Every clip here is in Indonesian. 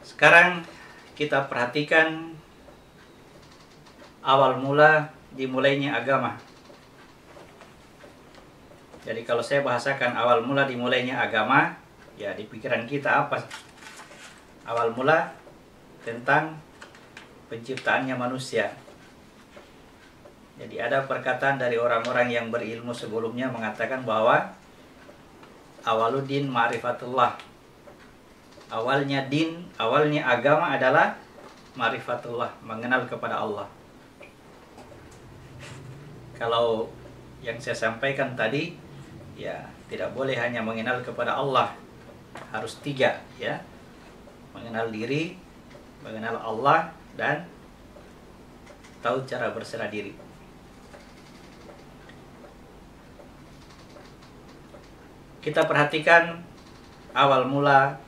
Sekarang kita perhatikan awal mula dimulainya agama. Jadi kalau saya bahasakan awal mula dimulainya agama, ya di pikiran kita apa? Awal mula tentang penciptaannya manusia. Jadi ada perkataan dari orang-orang yang berilmu sebelumnya mengatakan bahwa awaluddin ma'rifatullah. Awalnya agama adalah ma'rifatullah, mengenal kepada Allah. Kalau yang saya sampaikan tadi, ya tidak boleh hanya mengenal kepada Allah, harus tiga, ya. Mengenal diri, mengenal Allah, dan tahu cara berserah diri. Kita perhatikan awal mula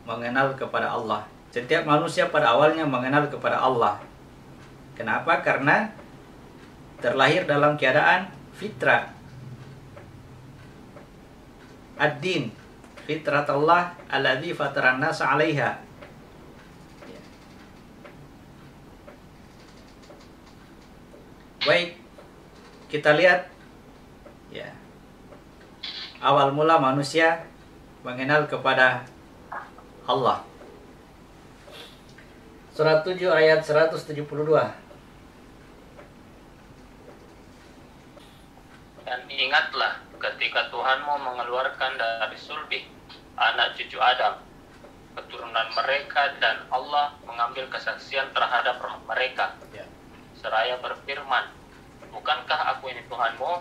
mengenal kepada Allah. Setiap manusia pada awalnya mengenal kepada Allah. Kenapa? Karena terlahir dalam keadaan fitrah. Ad-din, fitratullah alladzi fataran nas 'alaiha. Baik, kita lihat ya. Awal mula manusia mengenal kepada Allah. Surat 7 ayat 172. Dan ingatlah ketika Tuhanmu mengeluarkan dari sulbi anak cucu Adam, keturunan mereka, dan Allah mengambil kesaksian terhadap roh mereka. Seraya berfirman, bukankah aku ini Tuhanmu?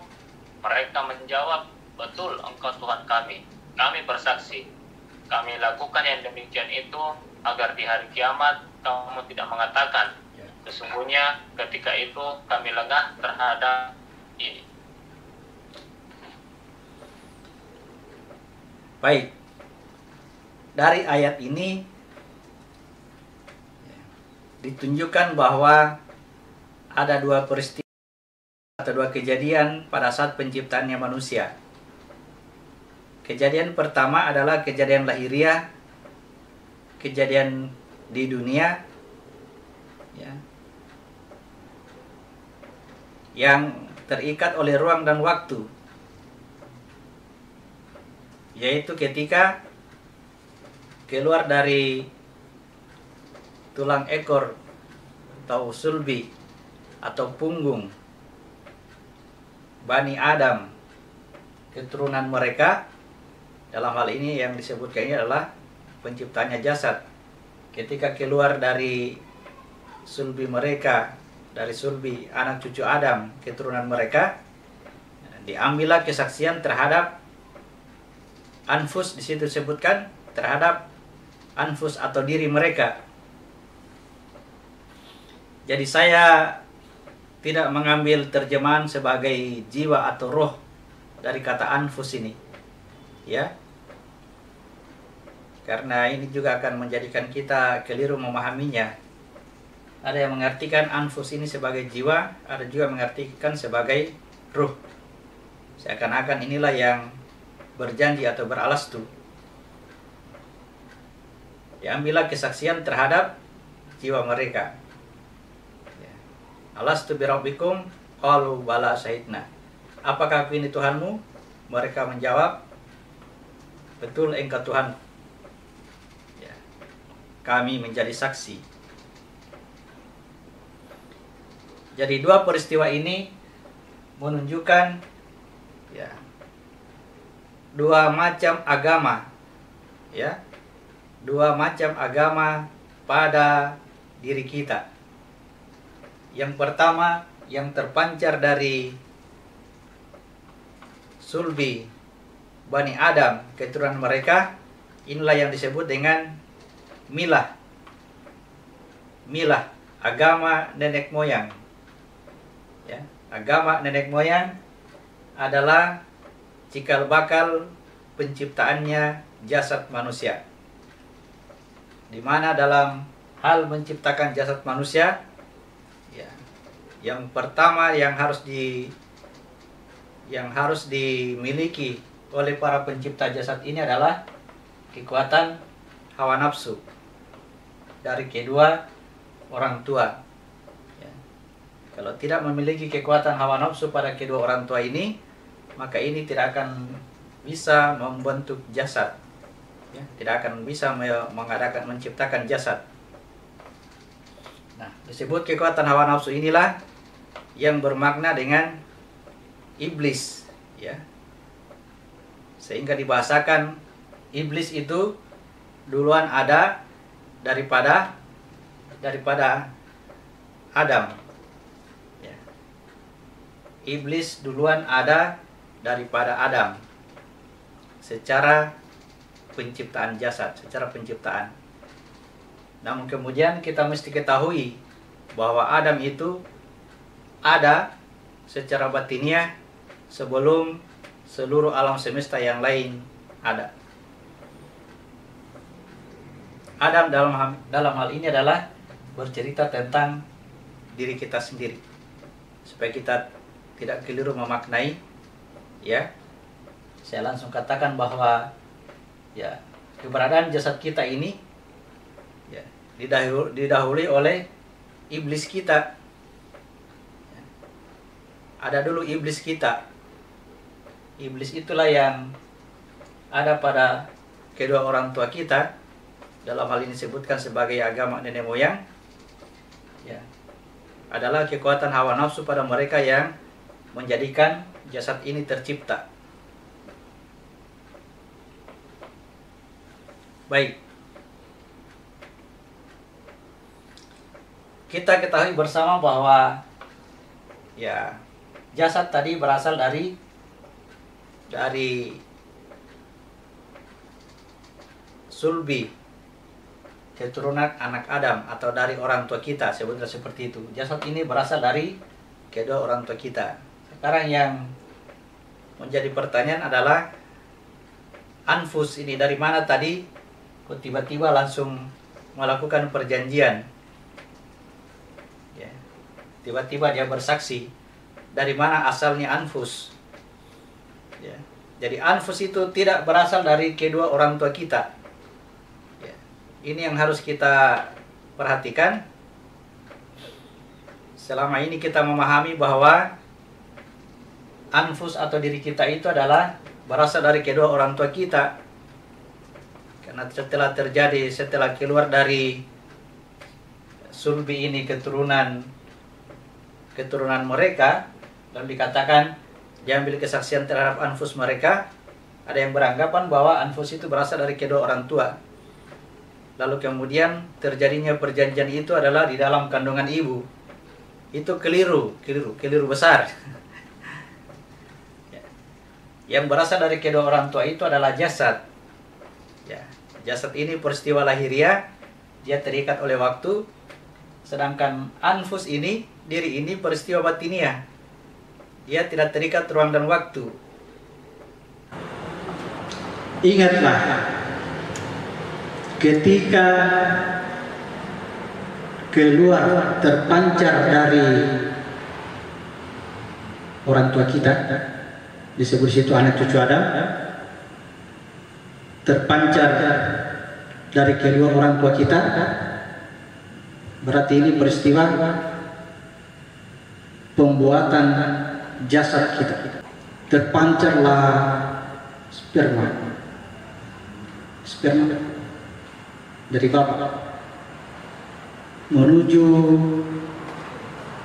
Mereka menjawab, betul, engkau Tuhan kami. Kami bersaksi. Kami lakukan yang demikian itu agar di hari kiamat kamu tidak mengatakan, sesungguhnya ketika itu kami lengah terhadap ini. Baik. Dari ayat ini ditunjukkan bahwa ada dua peristiwa atau dua kejadian pada saat penciptaannya manusia. Kejadian pertama adalah kejadian lahiriah, kejadian di dunia, ya, yang terikat oleh ruang dan waktu, yaitu ketika keluar dari tulang ekor atau sulbi atau punggung Bani Adam, keturunan mereka. Dalam hal ini yang disebutkan ini adalah penciptanya jasad. Ketika keluar dari sulbi mereka, dari sulbi anak cucu Adam, keturunan mereka, diambillah kesaksian terhadap anfus, di situ disebutkan terhadap anfus atau diri mereka. Jadi saya tidak mengambil terjemahan sebagai jiwa atau roh dari kata anfus ini, ya, karena ini juga akan menjadikan kita keliru memahaminya. Ada yang mengartikan anfus ini sebagai jiwa, ada juga mengartikan sebagai ruh. Seakan-akan inilah yang berjanji atau beralastu. Diambillah kesaksian terhadap jiwa mereka. Alastu birabbikum? Qalu bala syahidna. Apakah aku ini Tuhanmu? Mereka menjawab, betul engkau Tuhan. Ya. Kami menjadi saksi. Jadi dua peristiwa ini menunjukkan ya, dua macam agama, ya, dua macam agama pada diri kita. Yang pertama yang terpancar dari sulbi Bani Adam, keturunan mereka, inilah yang disebut dengan milah. Milah, agama nenek moyang. Ya, agama nenek moyang adalah cikal bakal penciptaannya jasad manusia. Di mana dalam hal menciptakan jasad manusia, ya, yang pertama yang harus dimiliki oleh para pencipta jasad ini adalah kekuatan hawa nafsu. dari kedua orang tua. Ya. Kalau tidak memiliki kekuatan hawa nafsu pada kedua orang tua ini, maka ini tidak akan bisa membentuk jasad. Ya, tidak akan bisa menciptakan jasad. Nah, disebut kekuatan hawa nafsu inilah yang bermakna dengan iblis, ya. Sehingga dibahasakan iblis itu duluan ada daripada Adam. Ya. Iblis duluan ada daripada Adam secara penciptaan jasad, secara penciptaan. Namun kemudian kita mesti ketahui bahwa Adam itu ada secara batiniah sebelum seluruh alam semesta yang lain ada. Adam dalam hal ini adalah bercerita tentang diri kita sendiri, supaya kita tidak keliru memaknai. Ya, saya langsung katakan bahwa ya, keberadaan jasad kita ini ya, didahului oleh iblis kita. Ya. Ada dulu iblis kita. Iblis itulah yang ada pada kedua orang tua kita. Dalam hal ini disebutkan sebagai agama nenek moyang. Ya. Adalah kekuatan hawa nafsu pada mereka yang menjadikan jasad ini tercipta. Baik, kita ketahui bersama bahwa ya, jasad tadi berasal dari sulbi, keturunan anak Adam, atau dari orang tua kita, sebutlah seperti itu. Jasad ini berasal dari kedua orang tua kita. Sekarang yang menjadi pertanyaan adalah anfus ini dari mana tadi kok tiba-tiba langsung melakukan perjanjian? Ya. Tiba-tiba dia bersaksi. Dari mana asalnya anfus? Ya. Jadi anfus itu tidak berasal dari kedua orang tua kita. Ya. Ini yang harus kita perhatikan. Selama ini kita memahami bahwa anfus atau diri kita itu adalah berasal dari kedua orang tua kita. Karena setelah keluar dari sulbi ini keturunan mereka, lalu dikatakan diambil kesaksian terhadap anfus mereka, ada yang beranggapan bahwa anfus itu berasal dari kedua orang tua. Lalu kemudian terjadinya perjanjian itu adalah di dalam kandungan ibu. Itu keliru besar. Yang berasal dari kedua orang tua itu adalah jasad. Ya, jasad ini peristiwa lahiriah, dia terikat oleh waktu. Sedangkan anfus ini, diri ini peristiwa batiniah, dia tidak terikat ruang dan waktu. Ingatlah, ketika keluar terpancar dari orang tua kita, disebut situ anak cucu Adam, terpancar dari kedua orang tua kita, berarti ini peristiwa pembuatan jasad kita. Terpancarlah sperma dari bapak menuju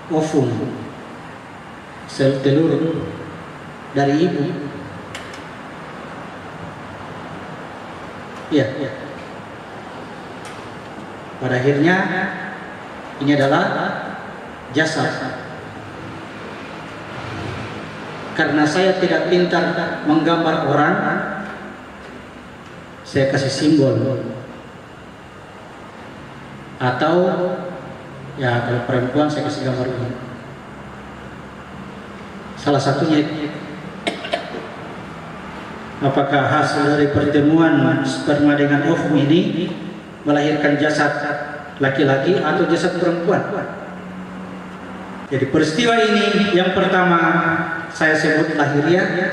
ovum, sel telur dari ibu. Ya. Pada akhirnya ini adalah jasad. Karena saya tidak pintar menggambar orang, saya kasih simbol. Atau ya kalau perempuan saya kasih gambar ini. Salah satunya, apakah hasil dari pertemuan sperma dengan ovum ini melahirkan jasad laki-laki atau jasad perempuan? Jadi peristiwa ini yang pertama saya sebut lahiriah,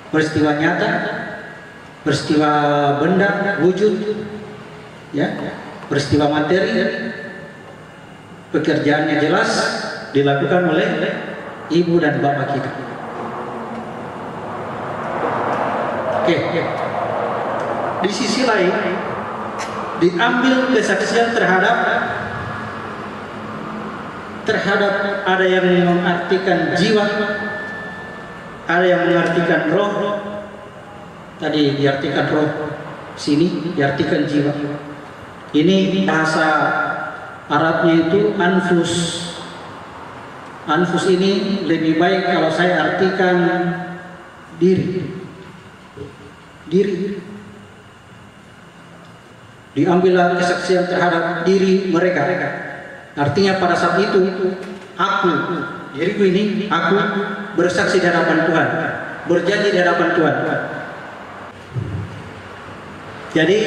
peristiwa nyata, peristiwa benda wujud, ya. peristiwa materi, pekerjaannya jelas dilakukan oleh ibu dan bapak kita. Oke. Di sisi lain, diambil kesaksian terhadap ada yang mengartikan jiwa, ada yang mengartikan roh. Tadi diartikan roh, sini diartikan jiwa. Ini bahasa Arabnya itu anfus. Anfus ini lebih baik kalau saya artikan diri. Diri. Diambillah kesaksian terhadap diri mereka. Artinya pada saat itu aku, diriku ini, aku bersaksi di hadapan Tuhan, berjanji di hadapan Tuhan. Jadi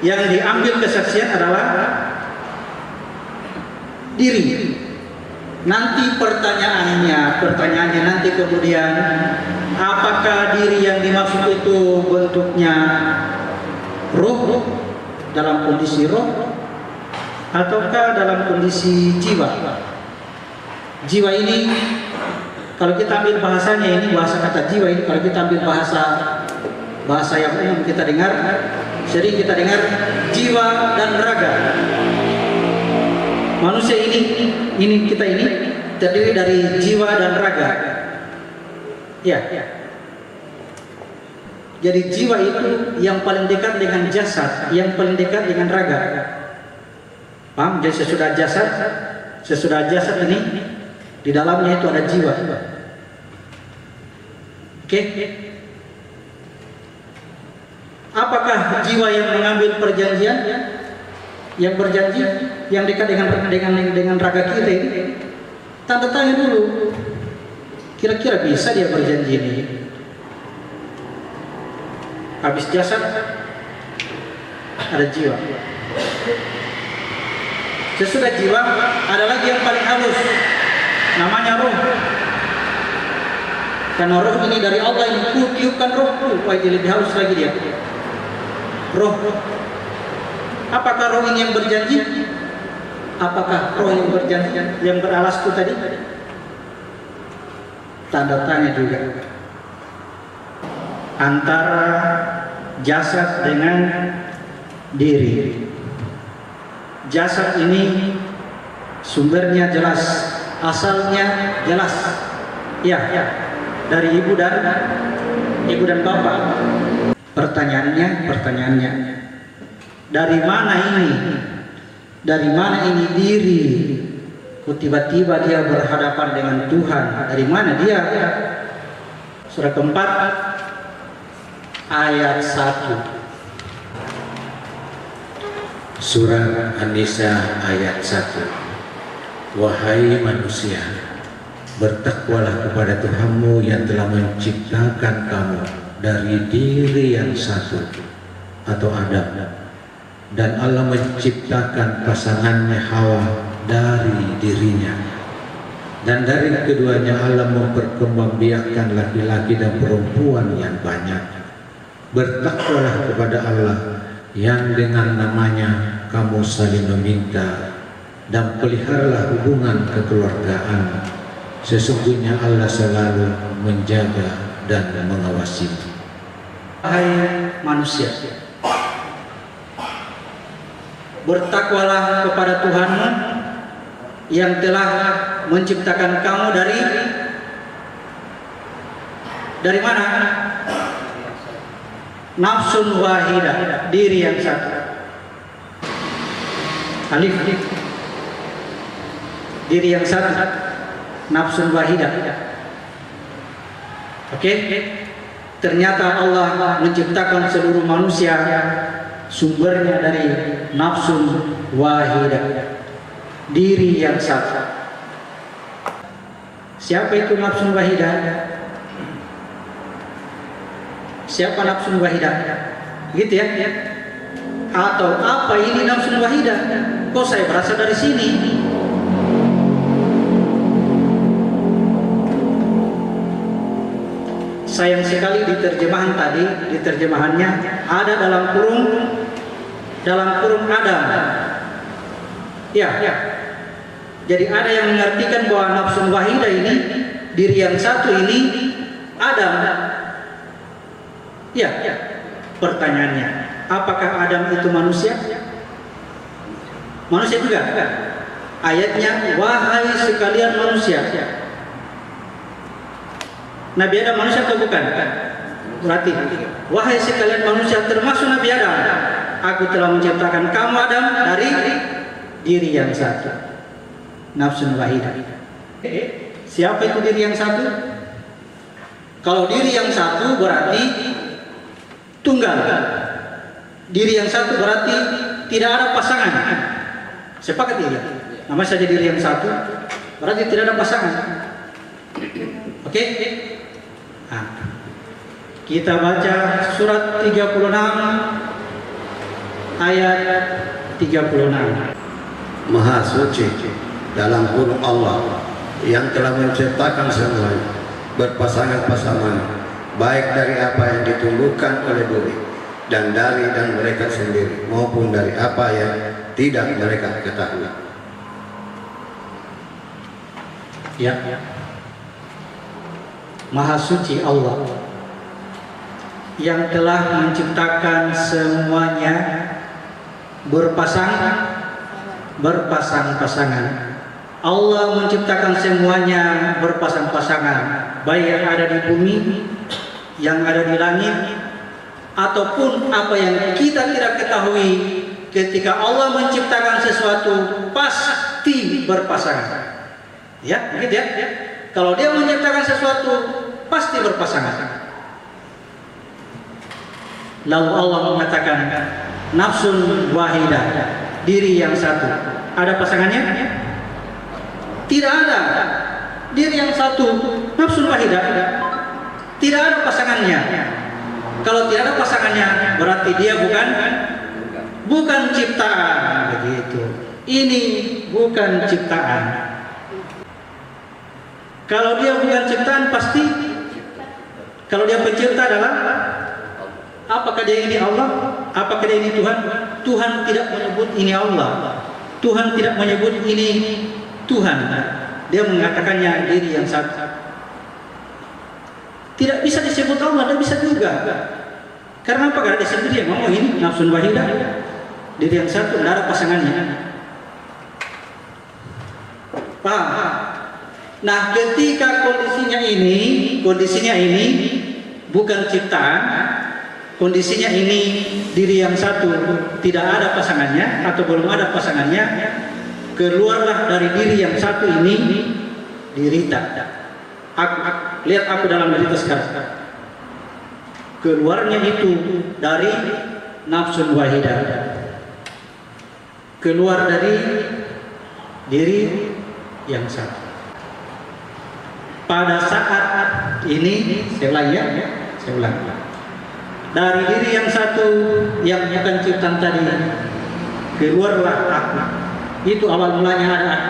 yang diambil kesaksian adalah diri. Nanti pertanyaannya nanti kemudian, apakah diri yang dimaksud itu bentuknya roh, dalam kondisi roh, ataukah dalam kondisi jiwa? Jiwa ini, kalau kita ambil bahasanya ini, bahasa kata jiwa ini, kalau kita ambil bahasa yang umum kita dengar, sering kita dengar jiwa dan raga. Manusia ini kita ini terdiri dari jiwa dan raga. Ya. Jadi jiwa itu yang paling dekat dengan jasad, yang paling dekat dengan raga. Paham? Jadi sesudah jasad ini, di dalamnya itu ada jiwa. Oke? Apakah jiwa yang mengambil perjanjian, yang berjanji, yang dekat dengan raga kita ini? Tanda tanya dulu. Kira-kira bisa dia berjanji ini? Habis jasad ada jiwa. Sesudah jiwa ada lagi yang paling halus, namanya roh. Karena roh ini dari Allah, ini tiupkan roh, supaya lebih halus lagi dia. Roh. Apakah roh ini yang berjanji? Apakah roh yang berjanji, yang beralas itu tadi? Tanda tanya juga. Antara jasad dengan diri. Jasad ini sumbernya jelas, asalnya jelas. Ya, dari ibu dan bapak. Pertanyaannya, dari mana ini? Dari mana ini diri? Kok tiba-tiba dia berhadapan dengan Tuhan? Dari mana dia? Surah keempat, ayat 1. Surah An-Nisa ayat 1. Wahai manusia, bertakwalah kepada Tuhanmu yang telah menciptakan kamu dari diri yang satu atau Adam, dan Allah menciptakan pasangannya Hawa dari dirinya, dan dari keduanya Allah memperkembangbiakkan laki-laki dan perempuan yang banyak. Bertakwalah kepada Allah yang dengan namanya kamu saling meminta, dan peliharalah hubungan kekeluargaan. Sesungguhnya Allah selalu menjaga dan mengawasi. Hai manusia, bertakwalah kepada Tuhanmu yang telah menciptakan kamu dari mana? Nafsun wahidah, diri yang satu. Alif, diri yang satu, nafsun wahidah. Oke? Ternyata Allah menciptakan seluruh manusia sumbernya dari nafsun wahidah, diri yang satu. Siapa itu nafsun wahidah? Siapa nafsun wahidah? Gitu ya? Atau apa ini nafsun wahidah? Kok saya berasal dari sini? Sayang sekali di terjemahan tadi, di terjemahannya ada dalam kurung Adam. Ya. Jadi ada yang mengartikan bahwa nafsun wahidah ini, diri yang satu ini Adam. Ya. Pertanyaannya, apakah Adam itu manusia? Manusia juga. Ayatnya, wahai sekalian manusia. Nabi Adam manusia atau bukan? Berarti, wahai sekalian manusia termasuk Nabi Adam, aku telah menciptakan kamu Adam dari diri yang satu, nafsun wahidah. Siapa itu diri yang satu? Kalau diri yang satu berarti tunggal. Diri yang satu berarti tidak ada pasangan. Sepakat ya? Nama saja diri yang satu berarti tidak ada pasangan. Oke? Nah, kita baca surat 36 ayat 36. Maha suci dalam kurung Allah yang telah menciptakan semuanya berpasangan-pasangan, baik dari apa yang ditumbuhkan oleh bumi dan mereka sendiri, maupun dari apa yang tidak mereka ketahui. Ya. Maha suci Allah yang telah menciptakan semuanya berpasang-pasangan. Allah menciptakan semuanya berpasang-pasangan, baik yang ada di bumi, yang ada di langit, ataupun apa yang kita tidak ketahui. Ketika Allah menciptakan sesuatu pasti berpasangan. Ya, begitu ya. Kalau dia menciptakan sesuatu pasti berpasangan. Lalu Allah mengatakan nafsun wahidah, diri yang satu. Ada pasangannya? Tidak ada. Diri yang satu, nafsun wahidah, tidak ada pasangannya. Kalau tidak ada pasangannya, berarti dia bukan ciptaan. Begitu. Ini bukan ciptaan. Kalau dia bukan ciptaan, pasti kalau dia pencipta adalah, apakah dia ini Allah? Apakah dia ini Tuhan? Tuhan tidak menyebut ini Allah. Tuhan tidak menyebut ini Tuhan. Dia mengatakannya diri yang satu. Tidak bisa disebut Allah, tidak bisa juga. Karena apa? Karena dia sendiri yang ngomong ini nafsun wahidah, diri yang satu, tidak ada pasangannya. Paham? Nah, ketika kondisinya ini bukan ciptaan, kondisinya ini diri yang satu tidak ada pasangannya atau belum ada pasangannya, keluarlah dari diri yang satu ini derita. Lihat aku dalam derita sekarang. Keluarnya itu dari nafsun wahidah, keluar dari diri yang satu. Pada saat ini, saya ulang. Dari diri yang satu yang bukan ciptaan tadi, keluarlah aku. Itu awal mulanya ada.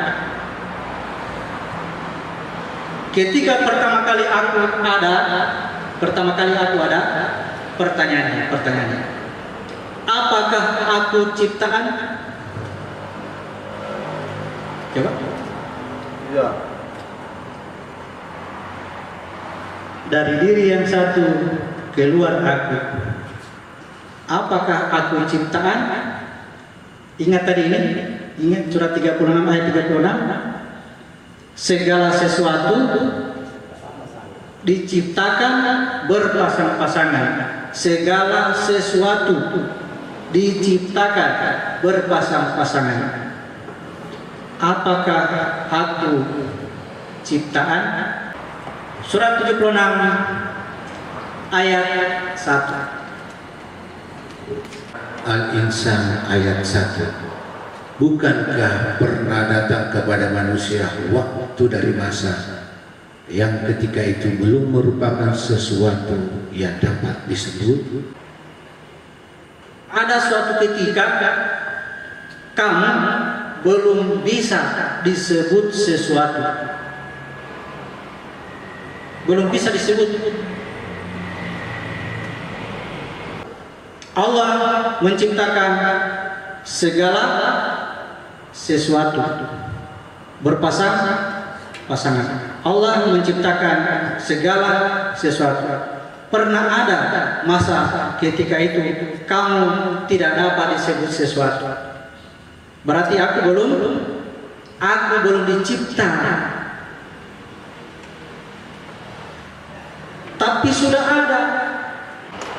Ketika pertama kali aku ada, pertanyaannya, apakah aku ciptaan? Coba. Ya. Dari diri yang satu keluar aku. Apakah aku ciptaan? Ingat tadi ini? Ingat surat 36 ayat 36? Segala sesuatu diciptakan berpasang-pasangan. Segala sesuatu diciptakan berpasang-pasangan. Apakah aku ciptaan? Surat 76 ayat 1. Al-Insan ayat 1. Bukankah pernah datang kepada manusia waktu dari masa yang ketika itu belum merupakan sesuatu yang dapat disebut? Ada suatu ketika kamu belum bisa disebut sesuatu. Belum bisa disebut. Allah menciptakan segala sesuatu, pasangan. Allah menciptakan segala sesuatu. Pernah ada masa ketika itu kamu tidak dapat disebut sesuatu. Berarti aku belum dicipta. Tapi sudah ada.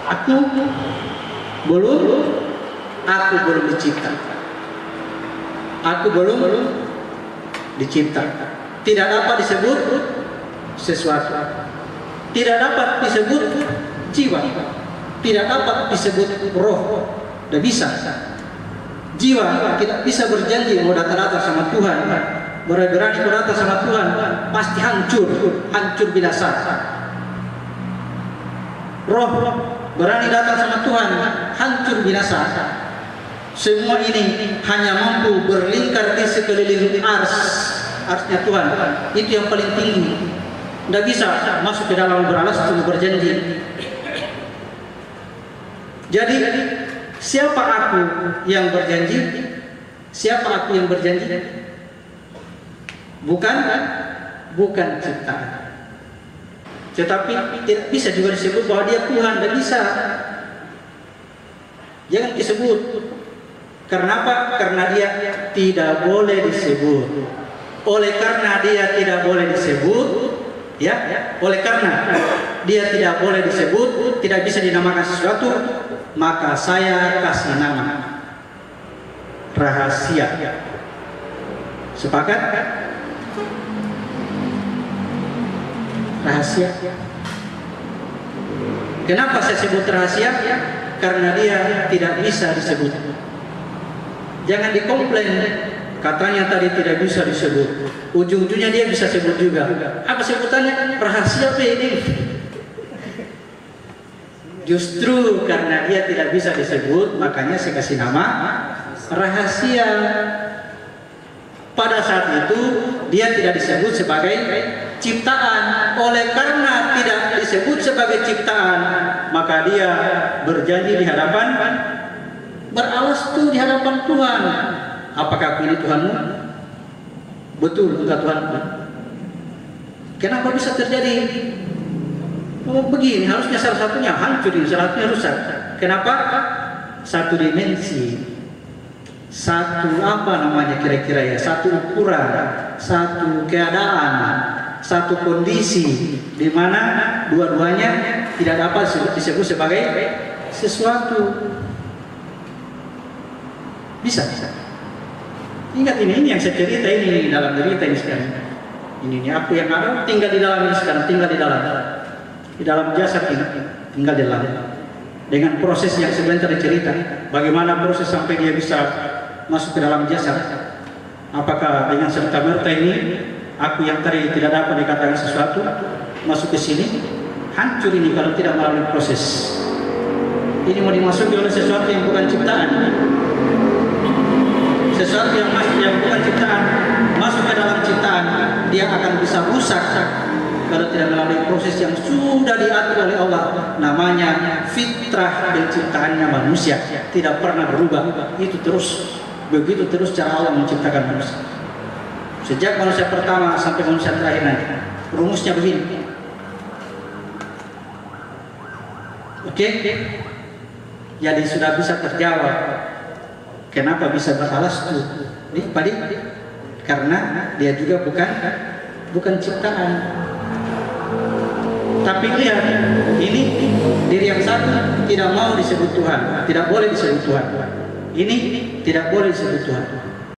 Aku belum dicipta. Aku belum dicipta. Tidak dapat disebut sesuatu. Tidak dapat disebut jiwa. Tidak dapat disebut roh. Tidak bisa. Jiwa tidak bisa berjanji mau datang sama Tuhan, berani datang sama Tuhan, pasti hancur binasa. Roh berani datang sama Tuhan, hancur binasa. Semua ini hanya mampu berlingkar di sekeliling arsnya Tuhan. Itu yang paling tinggi. Tidak bisa masuk ke dalam beralas cuma berjanji. Jadi siapa aku yang berjanji? Siapa aku yang berjanji? Bukan ciptaan. Tetapi tidak bisa juga disebut bahwa dia Tuhan. Tidak bisa. Jangan disebut. Karena apa? Karena dia tidak boleh disebut. Oleh karena dia tidak boleh disebut, ya, oleh karena dia tidak boleh disebut, tidak bisa dinamakan sesuatu, maka saya kasih nama rahasia. Sepakat? Rahasia. Kenapa saya sebut rahasia? Karena dia tidak bisa disebut. Jangan dikomplain, katanya tadi tidak bisa disebut. Ujung-ujungnya dia bisa sebut juga. Apa sebutannya? Rahasia apa ini? Justru karena dia tidak bisa disebut, makanya saya kasih nama rahasia. Pada saat itu dia tidak disebut sebagai ciptaan. Oleh karena tidak disebut sebagai ciptaan, maka dia berjanji di hadapan, beralas tuh di hadapan Tuhan. Apakah aku ini Tuhanmu? Betul, enggak Tuhan. Kenapa bisa terjadi? Oh begini, harusnya salah satunya hancur, salah satunya rusak. Kenapa? Satu dimensi, satu apa namanya kira-kira ya, satu ukuran, satu keadaan, satu kondisi di mana dua-duanya tidak dapat disebut sebagai sesuatu. Bisa. Ingat ini yang saya cerita ini dalam cerita ini sekarang. Ini aku yang ada tinggal di dalam ini sekarang, tinggal di dalam jasad ini, tinggal di dalam. Dengan proses yang sebentar dicerita, bagaimana proses sampai dia bisa masuk ke dalam jasad. Apakah dengan serta-merta ini aku yang tadi tidak dapat dikatakan sesuatu masuk ke sini, hancur ini kalau tidak melalui proses. Ini mau dimasuki oleh sesuatu yang bukan ciptaan. Sesuatu yang bukan ciptaan masuk ke dalam ciptaan, dia akan bisa rusak kalau tidak melalui proses yang sudah diatur oleh Allah. Namanya fitrah penciptaannya manusia, tidak pernah berubah. Itu terus, begitu terus cara Allah menciptakan manusia. Sejak manusia pertama sampai manusia terakhir nanti, rumusnya begini. Oke? Jadi sudah bisa terjawab. Kenapa bisa beralas tuh? Padi? Karena dia juga bukan ciptaan. Tapi lihat, ini diri yang satu tidak mau disebut Tuhan, tidak boleh disebut Tuhan. Ini tidak boleh disebut Tuhan.